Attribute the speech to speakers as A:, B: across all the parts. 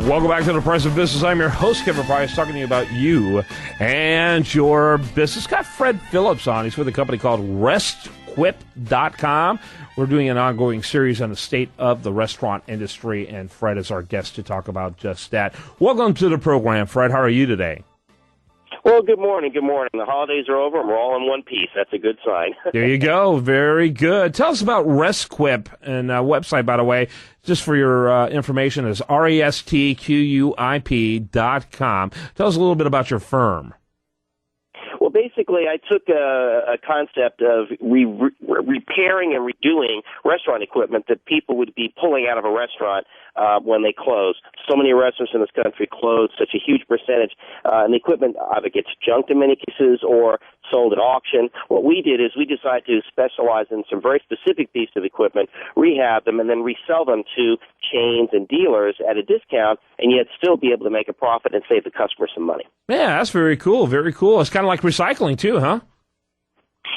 A: Welcome back to the Price of Business. I'm your host, Kevin Price, talking to you about you and your business. Got Fred Phillips on. He's with a company called RestQuip.com. We're doing an ongoing series on the state of the restaurant industry, and Fred is our guest to talk about just that. Welcome to the program, Fred. How are you today?
B: Well, good morning. Good morning. The holidays are over, and we're all in one piece. That's a good sign.
A: There you go. Very good. Tell us about RestQuip, and website, by the way, just for your information, is RESTQUIP.com. Tell us a little bit about your firm.
B: Well, basically, I took a concept of repairing and redoing restaurant equipment that people would be pulling out of a restaurant when they close. So many restaurants in this country close, such a huge percentage, and the equipment either gets junked in many cases or sold at auction. What we did is we decided to specialize in some very specific pieces of equipment, rehab them, and then resell them to chains and dealers at a discount, and yet still be able to make a profit and save the customer some money.
A: Yeah, that's very cool. Very cool. It's kind of like recycling too, huh?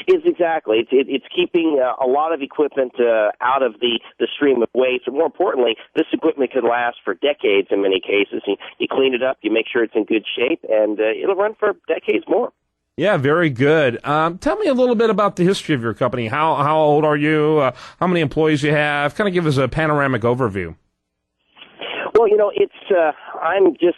B: Is exactly. It's keeping a lot of equipment out of the stream of waste. And more importantly, this equipment can last for decades in many cases. You clean it up, you make sure it's in good shape, and it'll run for decades more.
A: Yeah, very good. Tell me a little bit about the history of your company. How old are you? How many employees you have? Kind of give us a panoramic overview.
B: Well, you know, I'm just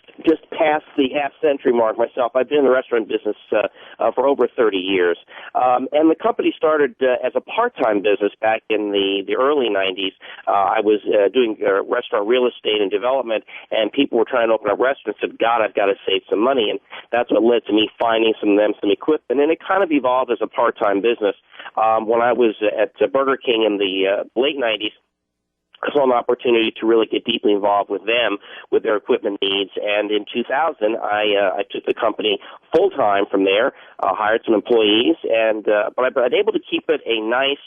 B: past the half-century mark myself. I've been in the restaurant business for over 30 years. And the company started as a part-time business back in the early 90s. I was doing restaurant real estate and development, and people were trying to open up restaurants and said, God, I've got to save some money. And that's what led to me finding some equipment. And it kind of evolved as a part-time business. When I was at Burger King in the late 90s, I saw an opportunity to really get deeply involved with them, with their equipment needs. And in 2000, I took the company full-time from there, hired some employees, but I've been able to keep it a nice,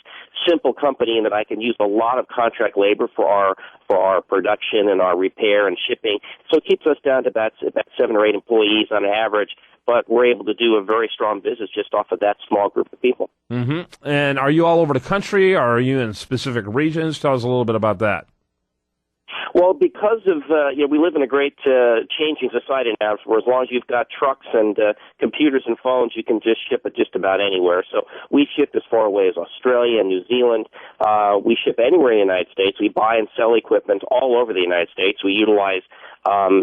B: simple company in that I can use a lot of contract labor for our production and our repair and shipping. So it keeps us down to about 7 or 8 employees on average, but we're able to do a very strong business just off of that small group of people.
A: Mm-hmm. And are you all over the country, or are you in specific regions? Tell us a little bit about that.
B: Well, because of, we live in a great changing society now, where as long as you've got trucks and computers and phones, you can just ship it just about anywhere. So we ship as far away as Australia and New Zealand. We ship anywhere in the United States. We buy and sell equipment all over the United States. We utilize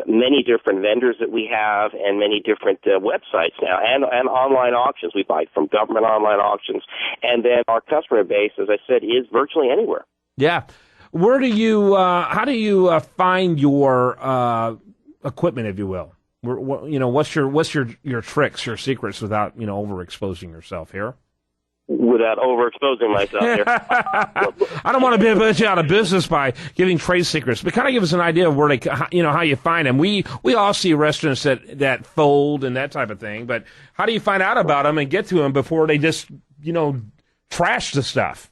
B: many different vendors that we have and many different websites now and online auctions. We buy from government online auctions. And then our customer base, as I said, is virtually anywhere.
A: Yeah. Where do you, how do you find your equipment, if you will? What's your tricks, your secrets without, overexposing yourself here?
B: Without overexposing myself here.
A: I don't want to put you out of business by giving trade secrets, but kind of give us an idea of where how you find them. We all see restaurants that fold and that type of thing, but how do you find out about them and get to them before they just, trash the stuff?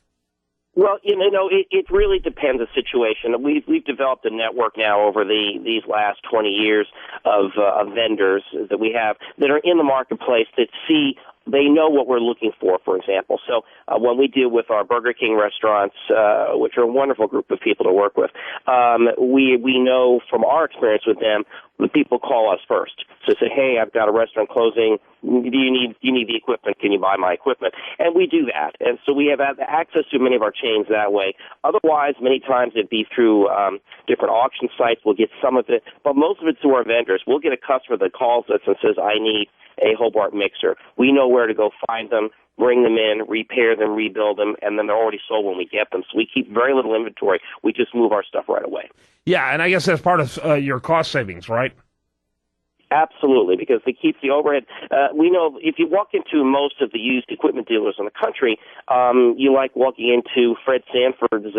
B: Well, it really depends on the situation. We've developed a network now over these last 20 years of vendors that we have that are in the marketplace that they know what we're looking for example. So when we deal with our Burger King restaurants, which are a wonderful group of people to work with, we know from our experience with them, the people call us first. So say, hey, I've got a restaurant closing. Do you need the equipment? Can you buy my equipment? And we do that. And so we have access to many of our chains that way. Otherwise, many times it'd be through different auction sites. We'll get some of it, but most of it's through our vendors. We'll get a customer that calls us and says, I need a Hobart mixer. We know where to go find them, bring them in, repair them, rebuild them, and then they're already sold when we get them. So we keep very little inventory. We just move our stuff right away.
A: Yeah, and I guess that's part of your cost savings, right?
B: Absolutely, because it keeps the overhead. We know if you walk into most of the used equipment dealers in the country, you like walking into Fred Sanford's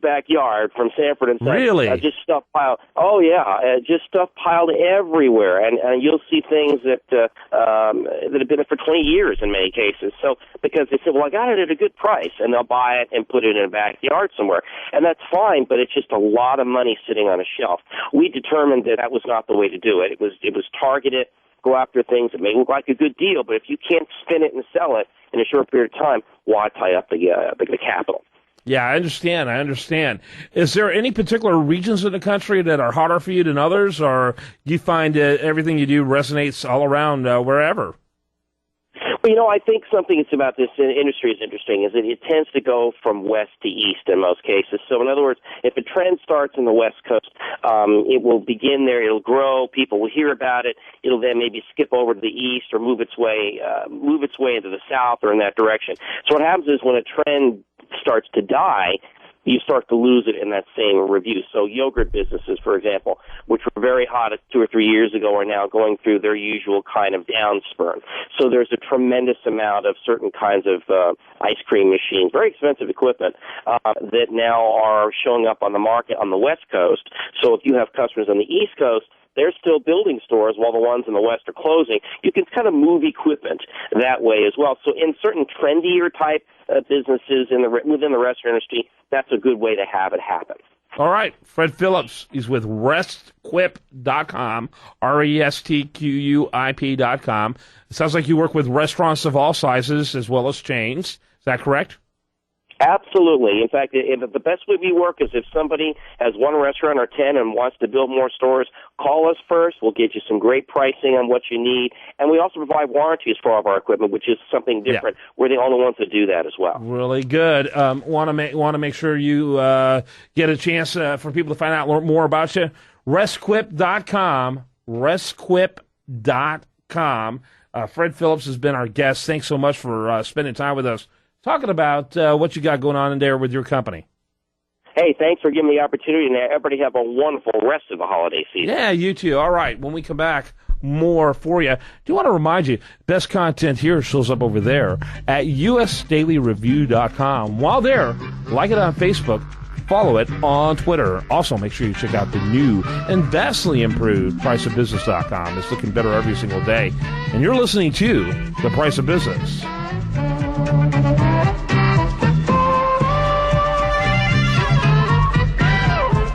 B: backyard from Sanford and Son.
A: Really?
B: Just stuff piled. Oh yeah, just stuff piled everywhere, and you'll see things that have been there for 20 years in many cases. So because they say, well, I got it at a good price, and they'll buy it and put it in a backyard somewhere, and that's fine. But it's just a lot of money sitting on a shelf. We determined that was not the way to do it. It was targeted, go after things that may look like a good deal, but if you can't spin it and sell it in a short period of time, why tie up the capital?
A: Yeah, I understand. Is there any particular regions in the country that are harder for you than others, or do you find that everything you do resonates all around wherever?
B: Well, I think something that's about this industry is interesting is that it tends to go from west to east in most cases. So, in other words, if a trend starts in the West Coast, it will begin there. It'll grow. People will hear about it. It'll then maybe skip over to the east or move its way into the south or in that direction. So, what happens is when a trend starts to die, you start to lose it in that same review. So yogurt businesses, for example, which were very hot 2 or 3 years ago, are now going through their usual kind of downspurt. So there's a tremendous amount of certain kinds of ice cream machines, very expensive equipment, that now are showing up on the market on the West Coast. So if you have customers on the East Coast, they're still building stores while the ones in the West are closing. You can kind of move equipment that way as well. So in certain trendier type businesses within the restaurant industry, that's a good way to have it happen.
A: All right. Fred Phillips, he's with RestQuip.com, RESTQUIP.com. It sounds like you work with restaurants of all sizes as well as chains. Is that correct?
B: Absolutely. In fact, the best way we work is if somebody has one restaurant or 10 and wants to build more stores, call us first. We'll get you some great pricing on what you need. And we also provide warranties for all of our equipment, which is something different. Yeah. We're the only ones that do that as well.
A: Really good. Want to make sure you get a chance for people to find out more about you. RestQuip.com. RestQuip.com. Fred Phillips has been our guest. Thanks so much for spending time with us, talking about what you got going on in there with your company.
B: Hey, thanks for giving me the opportunity, and everybody have a wonderful rest of the holiday season.
A: Yeah, you too. All right, when we come back, more for you. Do want to remind you, best content here shows up over there at usdailyreview.com. While there, like it on Facebook, follow it on Twitter. Also, make sure you check out the new and vastly improved priceofbusiness.com. It's looking better every single day. And you're listening to The Price of Business.